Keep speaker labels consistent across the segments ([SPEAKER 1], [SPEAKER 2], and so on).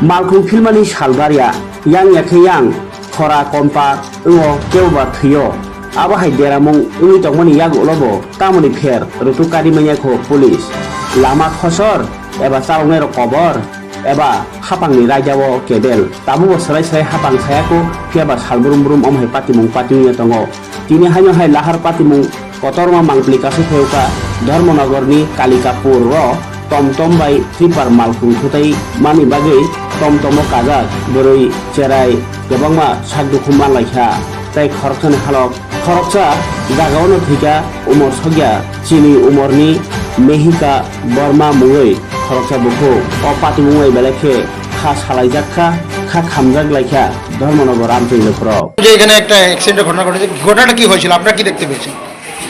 [SPEAKER 1] Malkung filmani salbaria yang yakeyang khora kompa ungo keuba thuyo abo hai deramung uni tongmani yago lobo tamoni pher rutu kari manyako police lama khosor eba salongai ro kobor eba hapangni rajao kedel tabu selai hapang sayako fiaba salburum burum om hai patimung patinya tongo tini hanyo hai lahar patimung kotorma mangplikasi pheuka Dharmanagar-ni KALIKAPURO tom bai tripar malkung thutai mani bagai tom kajak boroi cherai KWBANGMA Sak Dukhu Manlaikha tai Khoroksa ni halok Khoroksa JAGANO Thwika umor sogya chini umorni Manlaikha Burma mungoi Khoroksa Dukhu o pati mungoi belekhe kha salaijakha kha khamjak laikha Dharmanagar Ramchandrpuro
[SPEAKER 2] যে এখানে একটা অ্যাক্সিডেন্টের ঘটনা ঘটেছে ঘটনাটা কি হয়েছিল আপনারা কি দেখতে পেয়েছেন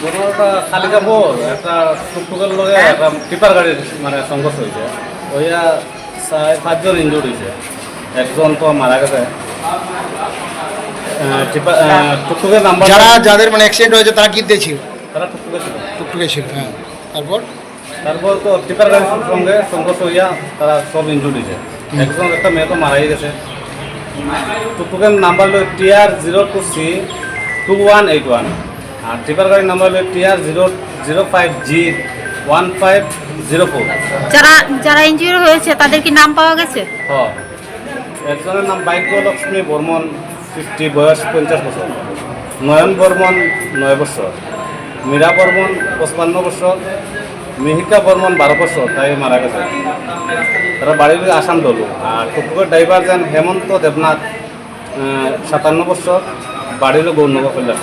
[SPEAKER 3] ঘটনাটা কালিকাপুর একটা টুকটুকের লগে একটা টিপার গাড়ির মানে সংঘর্ষ হয়েছে ওইয়া 5 জন ইনজুর্ড হয়েছে একজন তো মারা গেছে টুকটুকের নাম্বার
[SPEAKER 2] যাদের মানে অ্যাক্সিডেন্ট হয়েছে তারা কি ছিল
[SPEAKER 3] তারা
[SPEAKER 2] টুকটুকে ছিল হ্যাঁ
[SPEAKER 3] তারপর তো টিপার গাড়ির সঙ্গে সংঘর্ষ হইয়া তারা সব ইনজুর্ড হয়েছে একজন একটা মেয়ে তো মারাই গেছে টুকটুকের নাম্বার হলো TR02C2181 আর টিপার গাড়ির নাম্বার হলো TR005G1504
[SPEAKER 4] যারা ইনজুরি হয়েছে তাদের কি নাম পাওয়া গেছে?
[SPEAKER 3] হ্যাঁ একজনের নাম লক্ষ্মী বর্মন 50 বয়স 50 বছর নয়ন বর্মন 9 বছর মীরা বর্মন 55 বছর মিহিকা বর্মন 12 বছর তাই মারা গেছে তারা বাড়ির আসাম দল আর টুকটুকের ড্রাইভার যেন হেমন্ত দেবনাথ 57 বছর বাড়ির গৌরনগর কল্যাণ